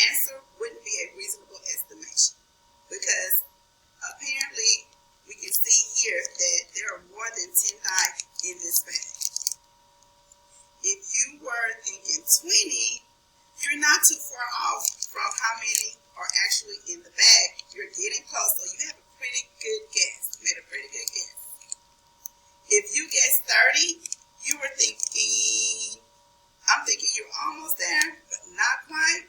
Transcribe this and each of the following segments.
answer wouldn't be a reasonable estimation because apparently we can see here that there are more than 10 die in this bag. If you were thinking 20, you're not too far off from how many are actually in the bag. You're getting close, so you have a pretty good guess. You made a pretty good guess. If you guessed 30, you were thinking, I'm thinking you're almost there, but not quite.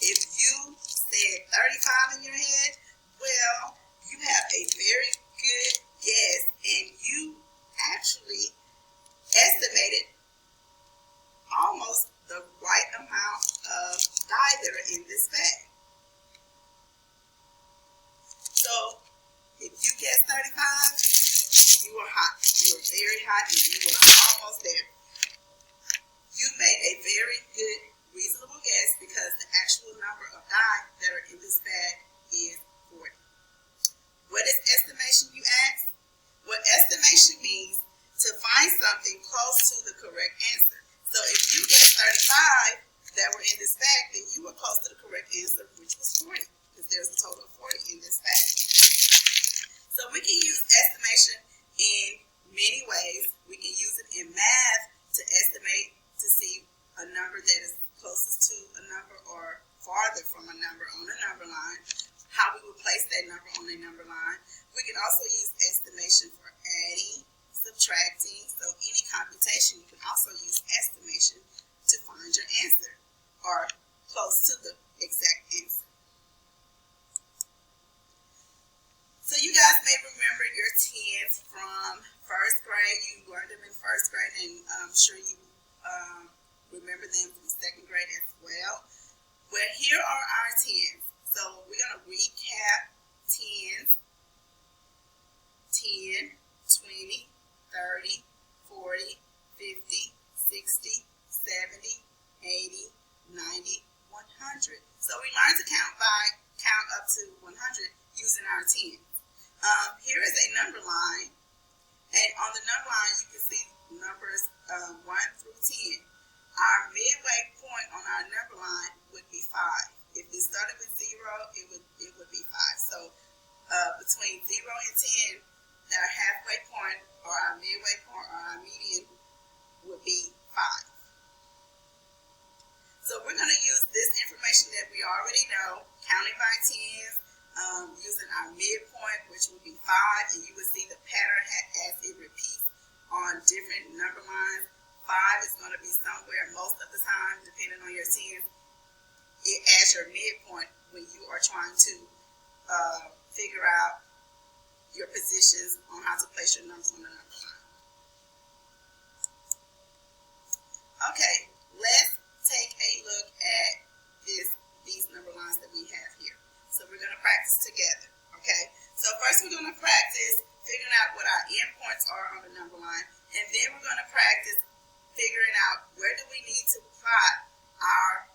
If you said 35 in your head, well, you have a very good guess, and you actually estimated almost the right amount of dye that are in this bag. So, if you guessed 35, you were hot. You were very hot, and you were almost there. You made a very good, reasonable guess because the actual number of dye that are in this bag is 40. What is estimation, you ask? What estimation means to find something close to the correct answer. So if you get 35 that were in this bag, then you were close to the correct answer, which was 40, because there's a total of 40 in this bag. So we can use estimation in many ways. We can use it in math to estimate, to see a number that is closest to a number or farther from a number on a number line, how we would place that number on a number line. We can also use estimation for adding, subtracting, so any computation, you can also use estimation to find your answer or close to the exact answer. So you guys may remember your 10s from first grade. You learned them in first grade, and I'm sure you remember them from second grade as well. Well, here are our 10s. So we're going to recap 10s, 10, 20, 30, 40, 50, 60, 70, 80, 90, 100. So we learned to count up to 100 using our 10. Here is a number line, and on the number line you can see numbers 1 through 10. Our midway point on our number line would be 5. If it started with 0, it would be 5. So between 0 and 10, our halfway point or our midway point or our median would be 5. So we're going to use this information that we already know, counting by 10s, using our midpoint, which would be 5, and you will see the pattern as it repeats on different number lines. 5 is going to be somewhere most of the time, depending on your 10s, as your midpoint when you are trying to figure out your positions on how to place your numbers on the number line. Okay, let's take a look at these number lines that we have here. So we're going to practice together, okay? So first we're going to practice figuring out what our endpoints are on the number line, and then we're going to practice figuring out where do we need to plot our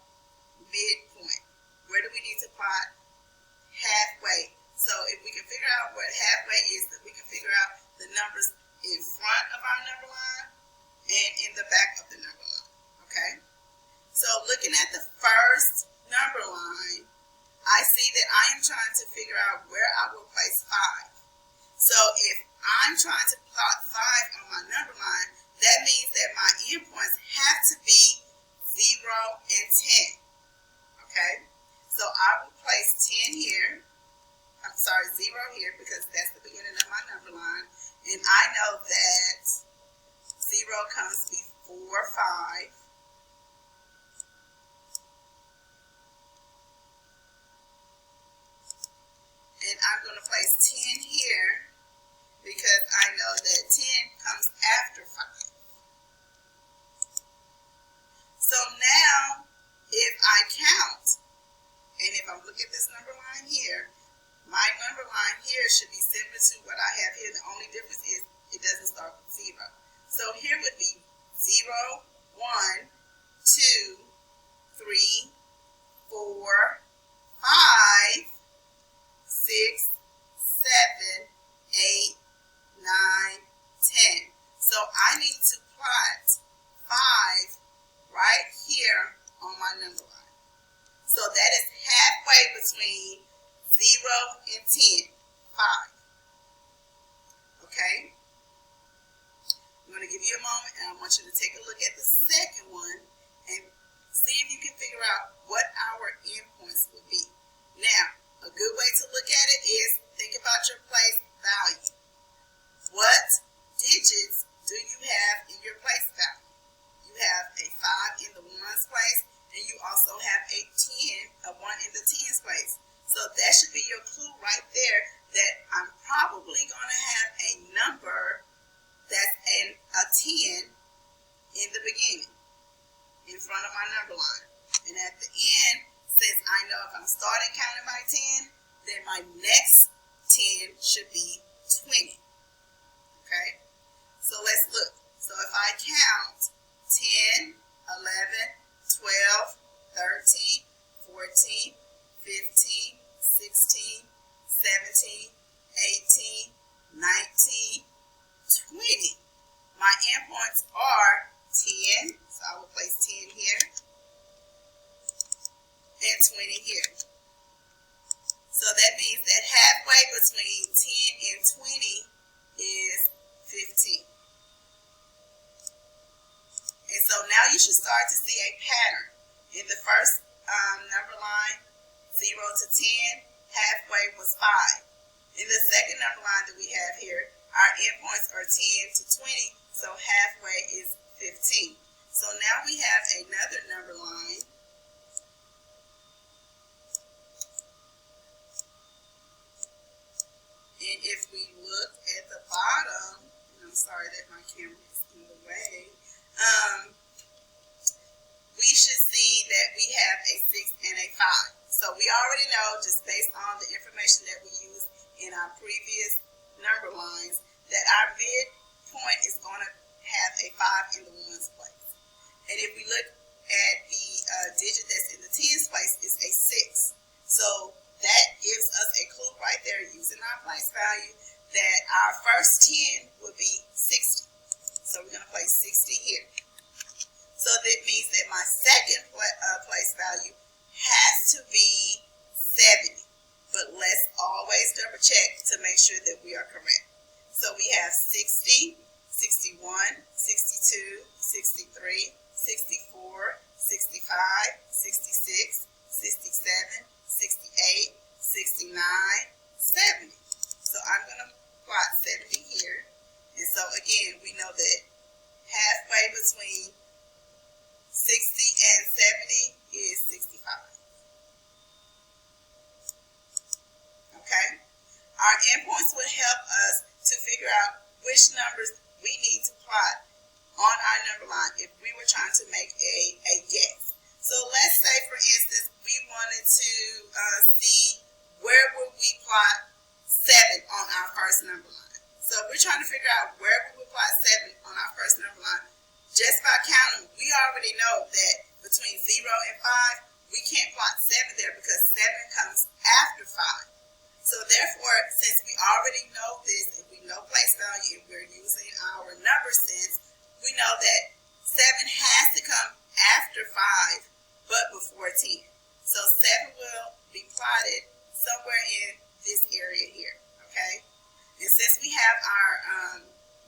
midpoint. Where do we need to plot halfway? So if we can figure out what halfway is, then we can figure out the numbers in front of our number line and in the back of the number line, okay? So looking at the first number line, I see that I am trying to figure out where I will place 5. So if I'm trying to plot 5 on my number line, that means that my endpoints have to be 0 and 10, okay? So I will place 10 here. I'm sorry, 0 here because that's the beginning of my number line. And I know that 0 comes before 5. And I'm going to place 10 here because I know that 10 comes after 5. So now, if I count, and if I look at this number line here, my number line here should be similar to what I have here. The only difference is it doesn't start with 0. So here would be 0, 1, 2, 3, 4, 5, 6, 7, 8, 9, 10. So I need to plot 5 right here on my number line. So that is halfway between 0 and 10, 5. Okay? I'm going to give you a moment, and I want you to take a look at the second one and see if you can figure out what our endpoints would be. Now, a good way to look at it is think about your place value. What digits do you have in your place value? You have a 5 in the ones place, and you also have a 1 in the tens place. So that should be your clue right there that I'm probably going to have a number that's a 10 in the beginning, in front of my number line. And at the end, since I know if I'm starting counting by 10, then my next 10 should be 20. Okay? So let's look. So if I count 10, 11, 12, 13, 14, 15, 16, 17, 18, 19, 20. My endpoints are 10, so I will place 10 here, and 20 here. So that means that halfway between 10 and 20 is 15. And so now you should start to see a pattern. In the first number line, 0 to 10, halfway was 5. In the second number line that we have here, our endpoints are 10 to 20, so halfway is 15. So now we have another number line. And if we look at the bottom, and I'm sorry that my camera is in the way, we should see that we have a 6 and a 5. So we already know, just based on the information that we used in our previous number lines, that our midpoint is going to have a 5 in the ones place. And if we look at the digit that's in the tens place, is a 6. So that gives us a clue right there using our place value that our first 10 would be 60. So we're going to place 60 here. So that means that my second place value has to be 70. But let's always double check to make sure that we are correct. So we have 60, 61, 62, 63, 64, 65, 66, 67, 68, 69, 70. So I'm going to plot 70 here. And so again, we know that halfway between 60 and 70 is 65. Okay? Our endpoints would help us to figure out which numbers we need to plot on our number line if we were trying to make a guess. So let's say, for instance, we wanted to see where would we plot 7 on our first number line. So if we're trying to figure out where we would plot 7 on our first number line, just by counting, we already know that between 0 and 5, we can't plot 7 there because 7 comes after 5. So therefore, since we already know this, if we know place value, and we're using our number sense, we know that 7 has to come after 5, but before 10. So 7 will be plotted somewhere in this area here, okay? And since we have our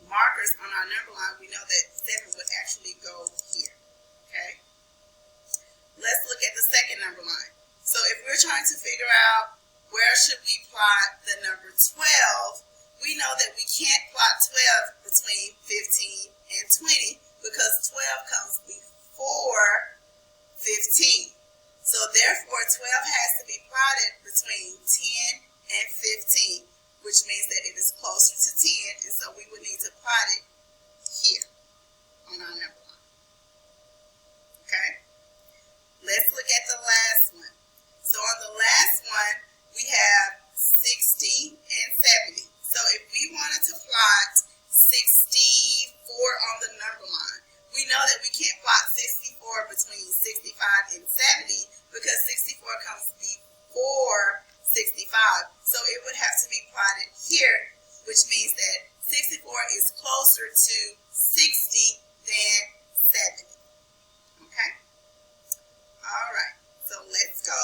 markers on our number line, we know that 7 would actually go here, okay? Let's look at the second number line. So if we're trying to figure out where should we plot the number 12, we know that we can't plot 12 between 15 and 20 because 12 comes before 15. So therefore, 12 has to be plotted between 10 and 15, which means that it is closer to 10, and so we would need to plot it here on our number line. Okay? Let's look at the last one. So on the last one, we have 60 and 70. So if we wanted to plot 64 on the number line, we know that we can't plot 64 between 65 and 70 because 64 comes before 65. So it would have to be plotted here, which means that 64 is closer to 60 than 70. Okay? All right. So let's go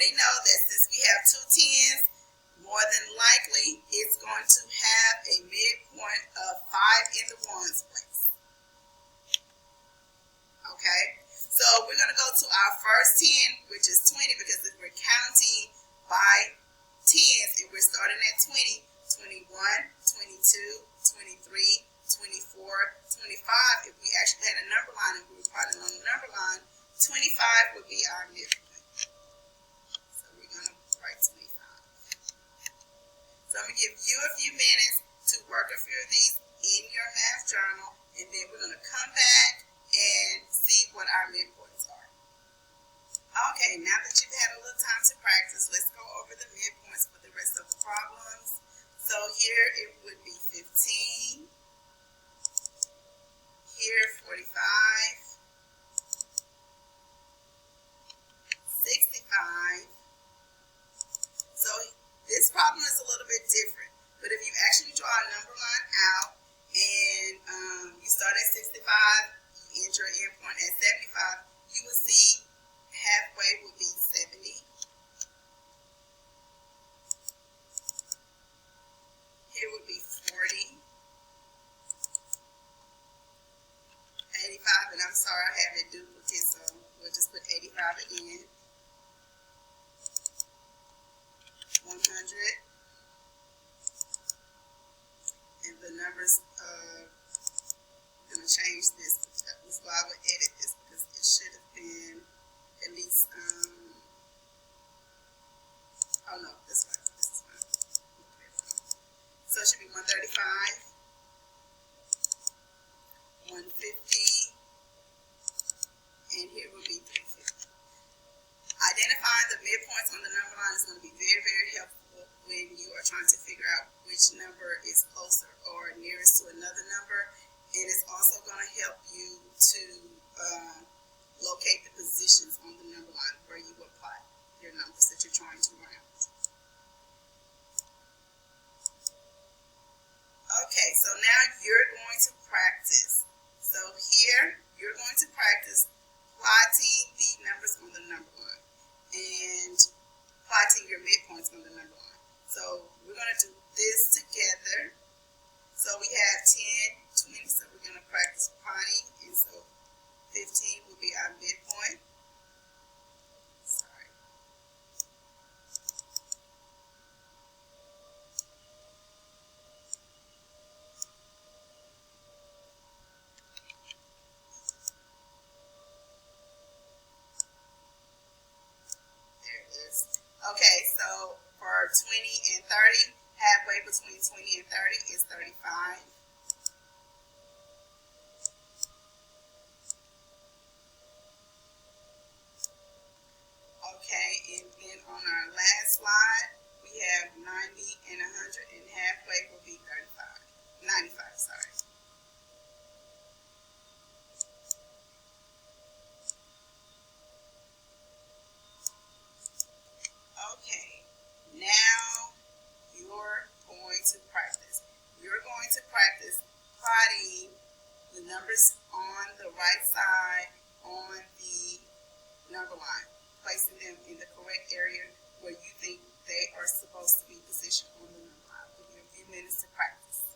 already know that since we have two tens, more than likely it's going to have a midpoint of 5 in the ones place. Okay, so we're going to go to our first 10, which is 20, because if we're counting by tens and we're starting at 20, 21, 22, 23, 24, 25. If we actually had a number line and we were plotting on the number line, 25 would be our midpoint. So we're going to write 25. So I'm going to give you a few minutes to work a few of these in your math journal, and then we're going to come back and see what our midpoints are. Okay, now that you've had a little time to practice, let's go over the midpoints for the rest of the problems. So here it would be 15, here 45, 65. So this problem is a little bit different, but if you actually draw a number line out and you start at 65, you end your endpoint at 75, you will see halfway would be 70. Here would be 40. 85, and I'm sorry I have it duplicate, so we'll just put 85 again. 100. And the numbers, I'm going to change this. That was why I would edit this, because it should have been at least, oh no, this one. This is fine. So it should be 135, 150, and here will be 350. Identifying the midpoints on the number line is going to be very, very helpful when you are trying to figure out which number is closer or nearest to another number, and it's also going to help you to locate the positions on the number line where you will plot your numbers that you're trying to round. Okay, so now you're going to practice. So here, you're going to practice plotting the numbers on the number line and plotting your midpoints on the number line. So we're going to do this together. So we have 10, 20, so we're going to practice plotting, and so 15 will be our midpoint. Sorry. There it is. Okay, so for 20 and 30, halfway between 20 and 30 is 35. Okay, and then on our last slide, we have 90 and 100, and halfway will be 95, sorry. Okay, now you're going to practice. You're going to practice plotting the numbers on the right side on the number line, placing them in the correct area where you think they are supposed to be positioned on the number line. I'll give you a few minutes to practice.